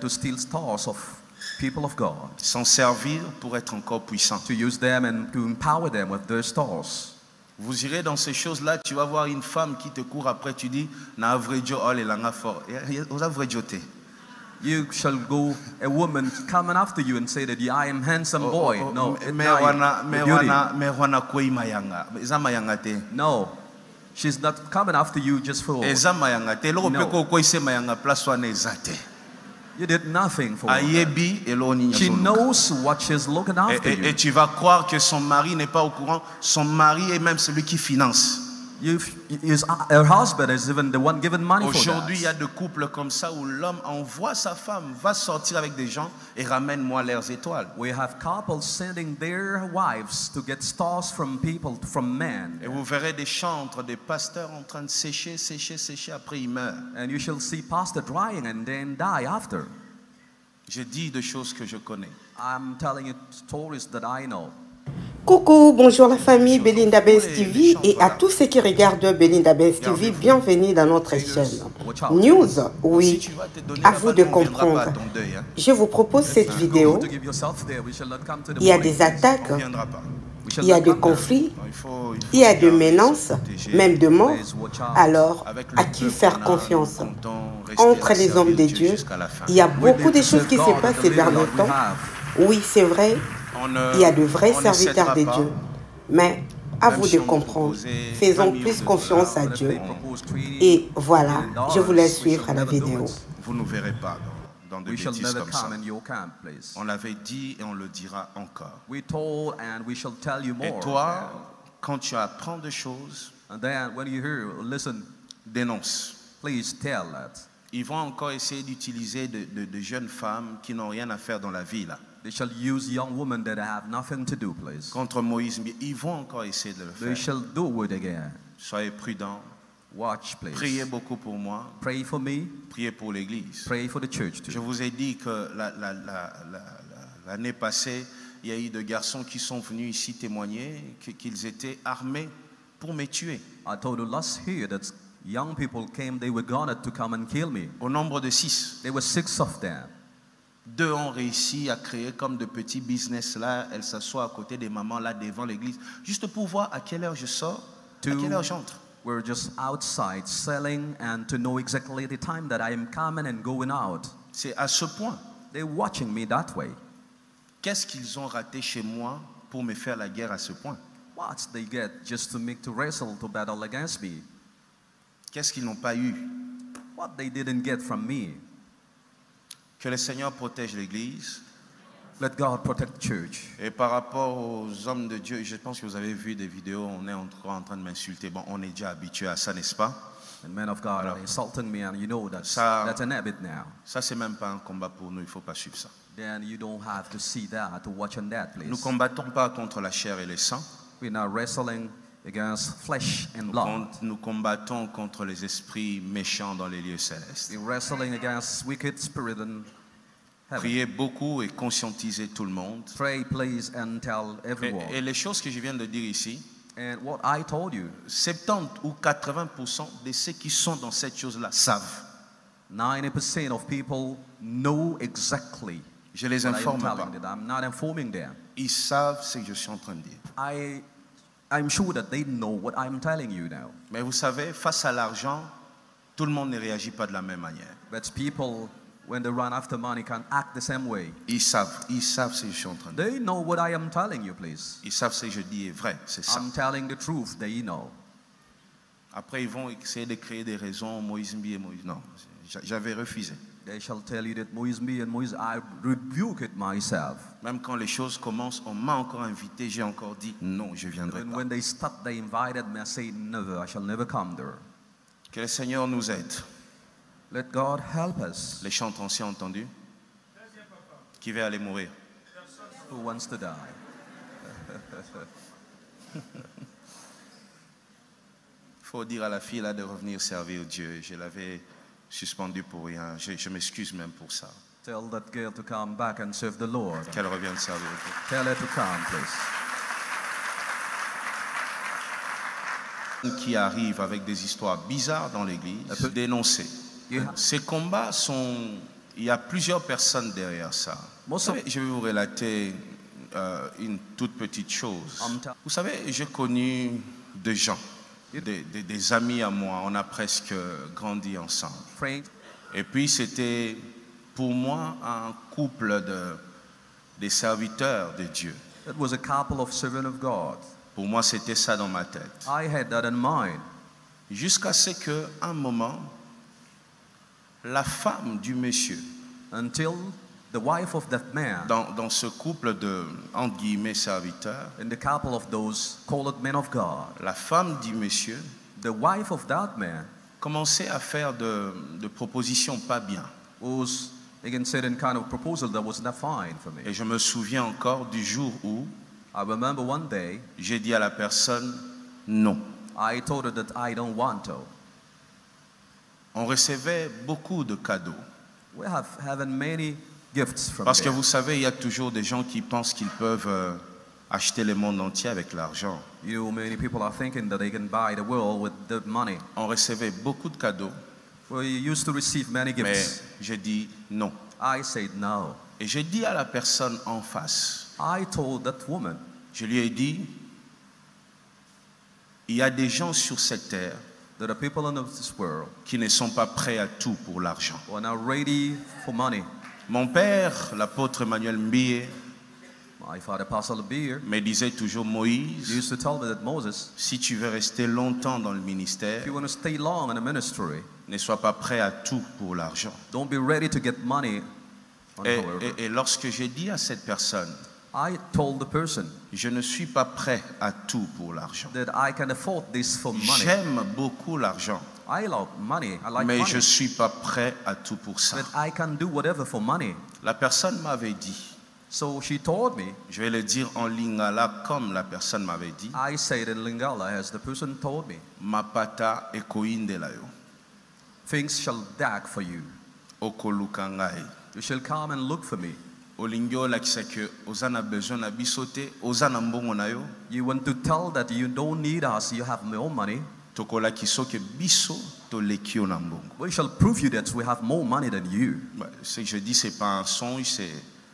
to steal stars of people of God, s'en servir pour être encore puissant. to use them and to empower them with their stars. Vous irez dans ces choses-là, tu vas voir une femme qui te court après, tu dis, na avrejo all elanga fort. Aux avrejote. You shall go, a woman coming after you and say that I am handsome boy. No, no, she's not coming after you just for. You did nothing for her. She knows what she's looking after you. Et tu vas croire que son mari n'est pas au courant. Son mari est même celui qui finance. Her husband is even the one giving money for that. Aujourd'hui, il y a des couples comme ça où l'homme envoie sa femme, va sortir avec des gens et ramène-moi leurs étoiles. We have couples sending their wives to get stars from people, from men. Et vous verrez des chantres, des pasteurs en train de sécher, après ils meurent. And you shall see pastor drying and then die after. Je dis des choses que je connais. I'm telling you stories that I know. Coucou, bonjour la famille Belinda Benz TV et à tous ceux qui regardent Belinda Benz TV, bienvenue dans notre chaîne. News, oui, à vous de comprendre. Je vous propose cette vidéo. Il y a des attaques, il y a des conflits, il y a des menaces, même de mort. Alors, à qui faire confiance? Entre les hommes de Dieu, il y a beaucoup de choses qui se passent ces derniers temps. Oui, c'est vrai. Il y a de vrais serviteurs de Dieu, mais à vous de comprendre, faisons plus confiance à Dieu. Et voilà, je vous laisse suivre à la vidéo. Vous ne verrez pas dans des bêtises comme ça. On l'avait dit et on le dira encore. Et toi, quand tu apprends des choses, dénonce. Ils vont encore essayer d'utiliser de jeunes femmes qui n'ont rien à faire dans la vie là. They shall use young women that have nothing to do, please. Contre Moïse, ils vont encore essayer de le faire. They shall do it again. Soyez prudents. Watch, please. Priez beaucoup pour moi. Pray for me. Priez pour l'Église. Pray for the church too. Je vous ai dit que l'année passée, il y a eu des garçons qui sont venus ici témoigner qu'ils étaient armés pour me tuer. I told you last year that young people came, they were gonna to come and kill me. Au nombre de 6. There were 6 of them. 2 ont réussi à créer comme de petits business là. Elles s'assoient à côté des mamans là devant l'église, juste pour voir à quelle heure je sors, à quelle heure j'entre. We're just outside selling and to know exactly the time that I am coming and going out. C'est à ce point. They're watching me that way. Qu'est-ce qu'ils ont raté chez moi pour me faire la guerre à ce point? What they get just to wrestle, to battle against me? Qu'est-ce qu'ils n'ont pas eu? What they didn't get from me? Que le Seigneur protège l'Église. Let God protect the church. Et par rapport aux hommes de Dieu, je pense que vous avez vu des vidéos, on est en train de m'insulter. Bon, on est déjà habitué à ça, n'est-ce pas? And men of God are insulting me, and you know that's an habit now. Ça, c'est même pas un combat pour nous, il ne faut pas suivre ça. Then you don't have to see that, to watch on that, please. Nous combattons pas contre la chair et le sang. We're not wrestling against flesh and blood. Nous combattons contre les esprits méchants dans les lieux célestes. We're wrestling against wicked spirit in heaven. Priez beaucoup et conscientisez tout le monde. Pray, please, and tell everyone. Et les choses que je viens de dire ici, and what I told you, 70 ou 80% de ceux qui sont dans cette chose-là savent. 90% of people know exactly. Je les informe pas. I'm not informing them. Ils savent ce que je suis en train de dire. I'm sure that they know what I'm telling you now. Mais vous savez, face à l'argent, tout le monde ne réagit pas de la même manière. But people, when they run after money, can act the same way. Ils savent ce que je suis en train de dire. They know what I am telling you, please. Ils savent ce que je dis est vrai, c'est ça. I'm telling the truth, they know. Après, ils vont essayer de créer des raisons, Moïse Mbi et Moïse. Non, j'avais refusé. They shall tell you that Moïse me and Moïse, I rebuke it myself. Même quand les choses commencent, on m'a encore invité, j'ai encore dit non, je viendrai pas. And when they start, they invited me. I say never. I shall never come there. Que le Seigneur nous aide. Let God help us. Les chants anciens entendus. Qui va aller mourir? Who wants to die? Faut dire à la fille là de revenir servir Dieu. Je l'avais suspendu pour rien. Je m'excuse même pour ça. Tell that girl to come back and serve the Lord. Qu'elle revienne servir Dieu. Tell her to come, please. Qui arrivent avec des histoires bizarres dans l'église, dénoncer. Yeah. Ces combats sont il y a plusieurs personnes derrière ça. Je vais vous relater une toute petite chose. Vous savez, j'ai connu des gens, des amis à moi. On a presque grandi ensemble. Et puis c'était pour moi un couple des serviteurs de Dieu. It was a couple of servants of God. Pour moi, c'était ça dans ma tête. I had that in mind. Jusqu'à ce qu'à un moment, la femme du monsieur, until the wife of that man, dans ce couple de entre guillemets serviteurs, in the couple of those called men of God, la femme du monsieur, the wife of that man, commençait à faire de propositions pas bien. Was again certain kind of proposal that was not fine for me. Et je me souviens encore du jour où I remember one day, j'ai dit à la personne non. I told her that I don't want to. On recevait beaucoup de cadeaux. We have having many gifts from Parce que there. vous savez, il y a toujours des gens qui pensent qu'ils peuvent acheter le monde entier avec l'argent. Many people are thinking that they can buy the world with the money. On recevait beaucoup de cadeaux. We used to receive many gifts. Mais j'ai dit non. I said no. Et j'ai dit à la personne en face. I told that woman. Je lui ai dit, il y a des gens sur cette terre there are people in this world qui ne sont pas prêts à tout pour l'argent. who are not ready for money. Mon père, l'apôtre Emmanuel Mbie, my father, Pastor Beer, me disait toujours, Moïse, used to tell me that Moses, si tu veux rester longtemps dans le ministère, if you want to stay long in the ministry, ne sois pas prêt à tout pour l'argent. Don't be ready to get money. Et lorsque j'ai dit à cette personne, I told the person, je ne suis pas prêt à tout pour l'argent. That I can afford this for money. J'aime beaucoup l'argent. I love money. I like mais money. Je ne suis pas prêt à tout pour ça. That I can do whatever for money. La personne m'avait dit. So she told me. Je vais le dire en lingala comme la personne m'avait dit. I said in Lingala as the person told me. Mapata ekoindelayo. Things shall dag for you. Okolukangai. You shall come and look for me. Olingyo lakisa ke ozana besoin na bisote, ozana mbongo na yo. You want to tell that you don't need us, you have more money. Tokola kiso ke biso to lekio na mbongo. We shall prove you that we have more money than you. Ce que je dis c'est pas un songe,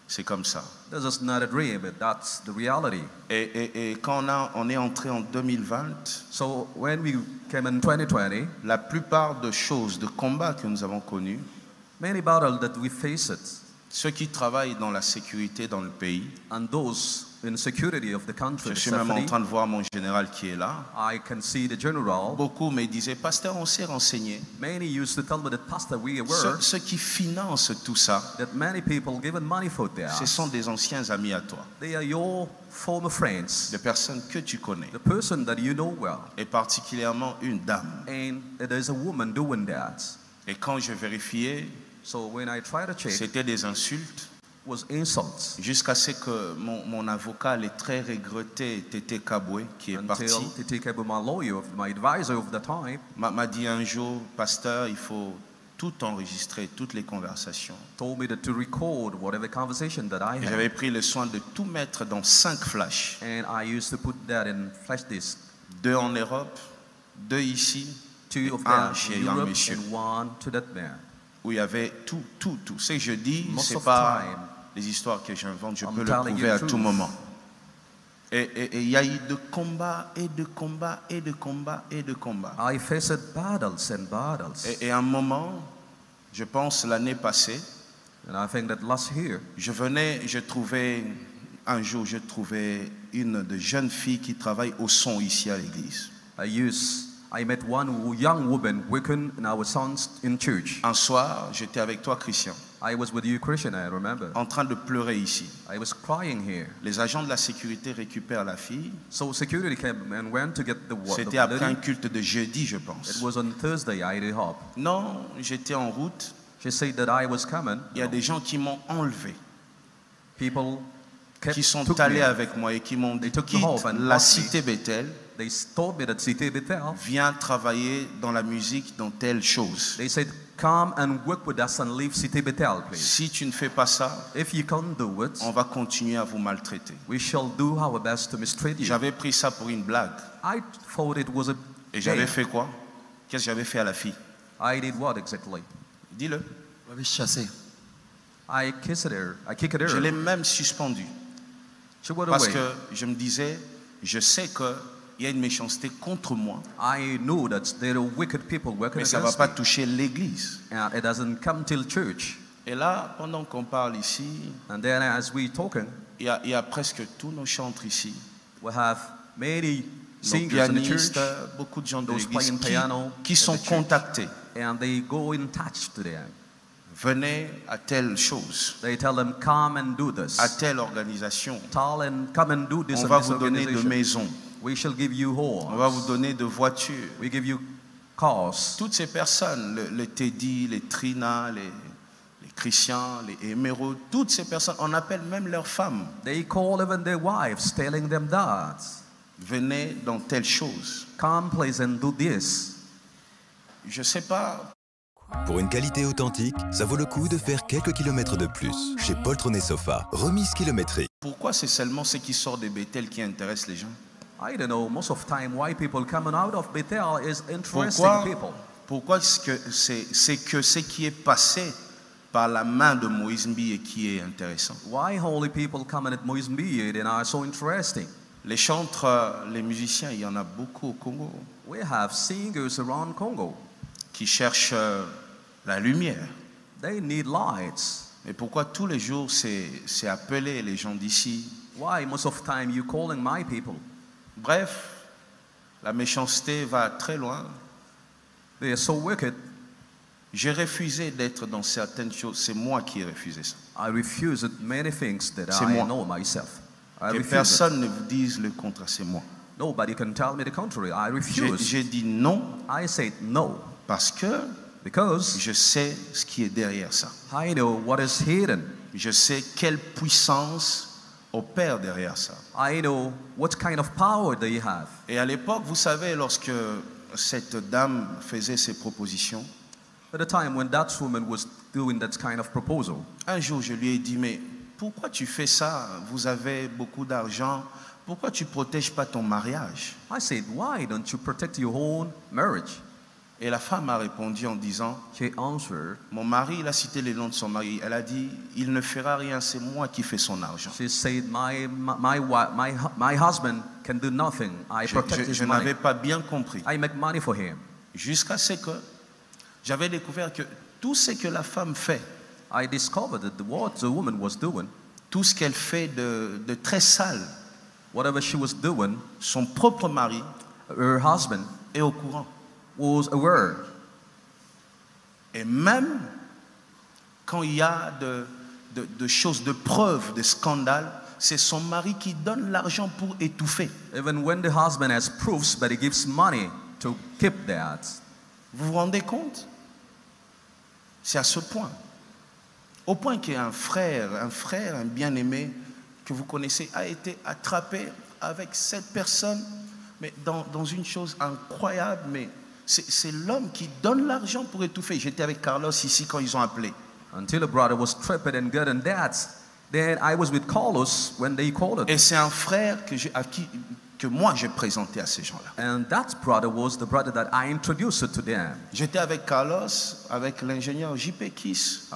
c'est comme ça. This is not a dream, but that's the reality. Et quand on est entré en 2020, so when we came in 2020, la plupart de choses, de combats que nous avons connus, many battles that we faced, ceux qui travaillent dans la sécurité dans le pays, and those in security of the country, je suis même en train de voir mon général qui est là. I can see the general. Beaucoup me disaient, pasteur, on s'est renseigné. Many used to tell me that, pastor, we were. Ceux qui financent tout ça, that many people given money for that. Ce sont des anciens amis à toi. They are your former friends. Des personnes que tu connais. The person that you know well. Et particulièrement une dame. And there is a woman doing that. Et quand je vérifiais, so when I tried to check, c'était des insultes. Was insults. Jusqu'à ce que mon avocat, le très regretté Tété Kaboué, qui est parti, Tété Kaboué, my lawyer, my advisor of the time, m'a dit un jour, pasteur, il faut tout enregistrer, toutes les conversations. Told me that to record whatever conversation that I had. J'avais pris le soin de tout mettre dans 5 flashs. And I used to put that in flash disk. 2 en Europe, 2 ici, 2 of un them chez in Europe un monsieur. and 1 to that man. Où il y avait tout. Ce que je dis, c'est pas les histoires que j'invente, je peux le prouver à tout moment. Et il y a eu de combats et de combats et de combats et de combats. I faced battles and battles. Et à un moment, je pense l'année passée, and I think that last year, un jour, je trouvais une de jeunes filles qui travaille au son ici à l'église. I met one young woman working in our sons in church. Un soir, j'étais avec toi, Christian. I was with you, Christian, I remember. En train de pleurer ici. I was crying here. Les agents de la sécurité récupèrent la fille. So security came and went to get the C'était après un culte de jeudi, je pense. It was on Thursday, I hope. Non, j'étais en route. She said that I was coming. Il y a des gens qui m'ont enlevé. People qui sont allés avec moi et qui m'ont dit, quitte la cité Bethel. They told me that Cité Bethel. Viens travailler dans la musique, dans telle chose. They said, come and work with us and leave Cité Bethel, please. Si tu ne fais pas ça, if you can't do it, on va continuer à vous maltraiter. We shall do our best to mistreat you. J'avais pris ça pour une blague. I thought it was a Et j'avais fait quoi? Qu'est-ce que j'avais fait à la fille? I did what exactly? Dis-le. Vous avez chassé. Je l'ai même suspendu. Parce que je me disais, je sais qu'il y a une méchanceté contre moi. Mais ça ne va pas toucher l'église. Et là, pendant qu'on parle ici, il y a presque tous nos chantres ici. We have many nos pianistes, beaucoup de gens de l'église qui sont contactés. And they go in touch to them. Venez à telle chose. They tell them, come and do this. À telle organisation. Come and do this. On va vous donner de maisons. We shall give you homes. On va vous donner de voitures. We give you cars. Toutes ces personnes, le Teddy, les Trina, les Christian, les Émeraudes, toutes ces personnes, on appelle même leurs femmes. They call even their wives, telling them that. Venez dans telle chose. Come, please, and do this. Je sais pas. Pour une qualité authentique, ça vaut le coup de faire quelques kilomètres de plus. Chez Poltronnet Sofa, remise kilométrique. Pourquoi c'est seulement ce qui sort de Bethel qui intéresse les gens? I don't know. Most of the time, why people coming out of Bethel is interesting people. Pourquoi c'est que ce qui est passé par la main de Moïse Mbiye qui est intéressant? Why holy people coming at Moïse Mbiye and are so interesting? Les chantres, les musiciens, il y en a beaucoup au Congo. We have singers around Congo qui cherchent la lumière. They need lights. Et pourquoi tous les jours c'est appeler les gens d'ici? Why most of the time you calling my people? Bref, la méchanceté va très loin. They are so wicked. J'ai refusé d'être dans certaines choses. C'est moi qui ai refusé ça. I refused many things that I know myself. Que personne ne vous dise le contraire, c'est moi. Nobody can tell me the contrary. I refuse. J'ai dit non. I said no. Because je sais ce qui est derrière ça. I know what is hidden. Je sais quelle puissance opère derrière ça. I know what kind of power they have. Et à l'époque, vous savez, lorsque cette dame faisait ses propositions, at the time when that woman was doing that kind of proposal, un jour je lui ai dit, mais pourquoi tu fais ça? Vous avez beaucoup d'argent. Pourquoi tu protèges pas ton mariage? I said, why don't you protect your own marriage? Et la femme a répondu en disant, mon mari, il a cité les noms de son mari. Elle a dit, il ne fera rien, c'est moi qui fais son argent. She said, my husband can do nothing. I protect his money. Je n'avais pas bien compris. I make money for him. Jusqu'à ce que j'avais découvert que tout ce que la femme fait, I discovered that what the woman was doing, tout ce qu'elle fait de très sale, whatever she was doing, son propre mari, her husband, est au courant. Was aware. Et même quand il y a de choses, de preuves, de scandales, c'est son mari qui donne l'argent pour étouffer. Even when the husband has proofs, but he gives money to keep that. Vous vous rendez compte? C'est à ce point. Au point qu'un frère, un bien-aimé que vous connaissez, a été attrapé avec cette personne, mais dans une chose incroyable, mais c'est l'homme qui donne l'argent pour étouffer. J'étais avec Carlos ici quand ils ont appelé. Until a brother was tripped and gotten that, then I was with Carlos when they called it. Et c'est un frère que moi j'ai présenté à ces gens-là. And that brother was the brother that I introduced to them. J'étais avec Carlos, avec l'ingénieur JP Kiss.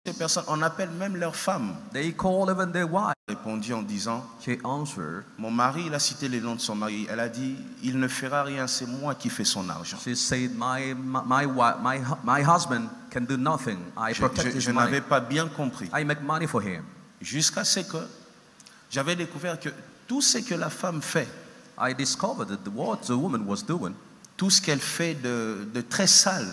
Ces personnes, on appelle même leurs femmes. They call even their wives. Répondit en disant, she answered, mon mari, il a cité les noms de son mari. Elle a dit, il ne fera rien, c'est moi qui fais son argent. She said, my husband can do nothing. I protect his money. Je n'avais pas bien compris. I make money for him. Jusqu'à ce que j'avais découvert que tout ce que la femme fait, I discovered that what the woman was doing, tout ce qu'elle fait de très sale,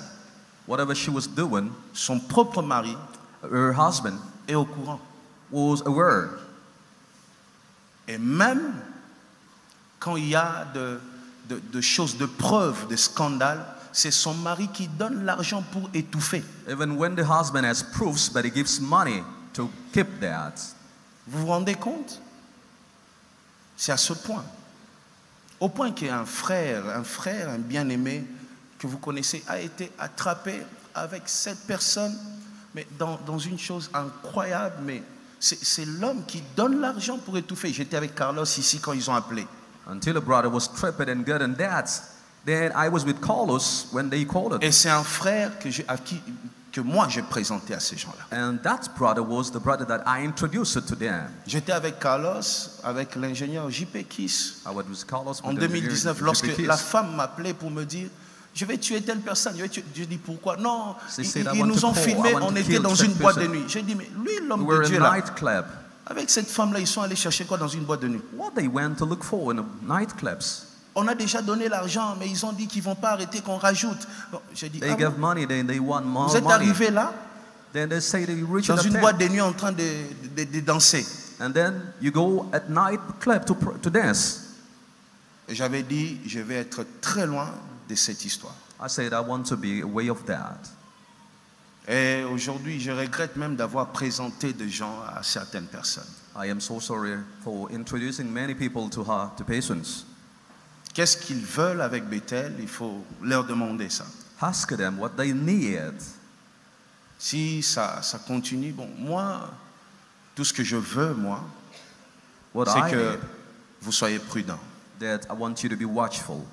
whatever she was doing, son propre mari, her husband, est au courant. Was aware. Et même quand il y a de choses, de preuves, de scandales, c'est son mari qui donne l'argent pour étouffer. Even when the husband has proofs, but he gives money to keep that. Vous vous rendez compte? C'est à ce point. Au point qu'un frère, un bien-aimé que vous connaissez, a été attrapé avec cette personne, mais dans une chose incroyable, mais c'est l'homme qui donne l'argent pour étouffer. J'étais avec Carlos ici quand ils ont appelé. Until a brother was tripped and gotten that, then I was with Carlos when they called it. Et c'est un frère que moi j'ai présenté à ces gens-là. And that brother was the brother that I introduced to them. J'étais avec Carlos, avec l'ingénieur JP Kiss. En 2019, lorsque la femme m'appelait pour me dire je vais tuer telle personne. Je dis pourquoi? Non, ils nous ont filmé, on était dans une boîte de nuit. J'ai dit mais lui l'homme de Dieu là, avec cette femme là, ils sont allés chercher quoi dans une boîte de nuit? What they went to look for in a nightclubs. On a déjà donné l'argent, mais ils ont dit qu'ils ne vont pas arrêter, qu'on rajoute. J'ai dit, they gave money, they want more vous êtes arrivé là, then they say they reach dans une boîte de nuit en train de danser. And then you go at night club to dance. Et j'avais dit, je vais être très loin de cette histoire. I said I want to be away of that. Et aujourd'hui, je regrette même d'avoir présenté des gens à certaines personnes. I am so sorry for introducing many people to her, to patients. Qu'est-ce qu'ils veulent avec Bethel? Il faut leur demander ça. Ask them what they need. Si ça continue, bon, moi, tout ce que je veux, moi, c'est que vous soyez prudents. That I want you to be watchful.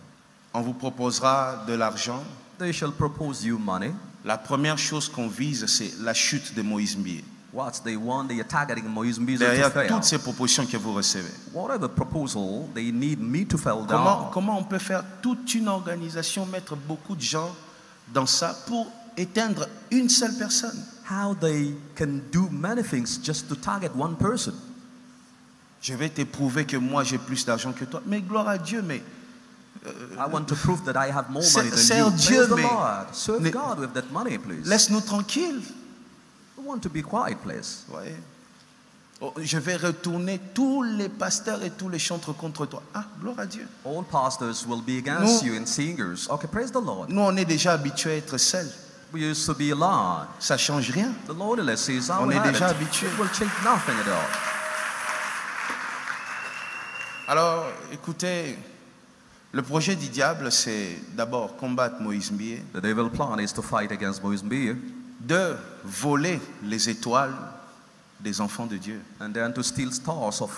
On vous proposera de l'argent. They shall propose you money. La première chose qu'on vise, c'est la chute de Moïse Mbié. What they want, they are targeting Moïse Mbié. Derrière toutes ces propositions que vous recevez. Whatever proposal, they need me to fall down. Comment on peut faire toute une organisation, mettre beaucoup de gens dans ça pour éteindre une seule personne? How they can do many things just to target one person. Je vais te prouver que moi j'ai plus d'argent que toi. Mais gloire à Dieu, mais I want to prove that I have more money than you. Dieu, mais serve God with that money, please. Laisse-nous tranquilles. I want to be quiet, please. Ouais. Oh, je vais retourner tous les pasteurs et tous les chantres contre toi. Ah, gloire à Dieu. All pastors will be against you and singers. Okay, praise the Lord. Nous, on est déjà habitués à être seuls. We used to be alone. Ça change rien. The loneliness is our on est déjà habitués. It will change nothing at all. Alors, écoutez, le projet du diable, c'est d'abord combattre Moïse Mbié. The devil plan is to fight against Moïse Mbié. De voler les étoiles des enfants de Dieu. And then to steal stars of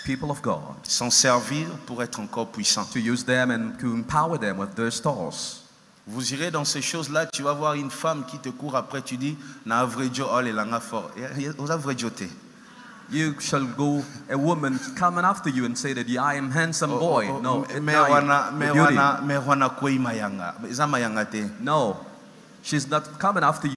people of God. S'en servir pour être encore puissant. To use them and to empower them with their stars. Vous irez dans ces choses-là, tu vas voir une femme qui te court après, tu dis, na vrai Dieu, oh les langues fort. You shall go, a woman coming after you and say that I am handsome boy. No, no, she's not coming after you.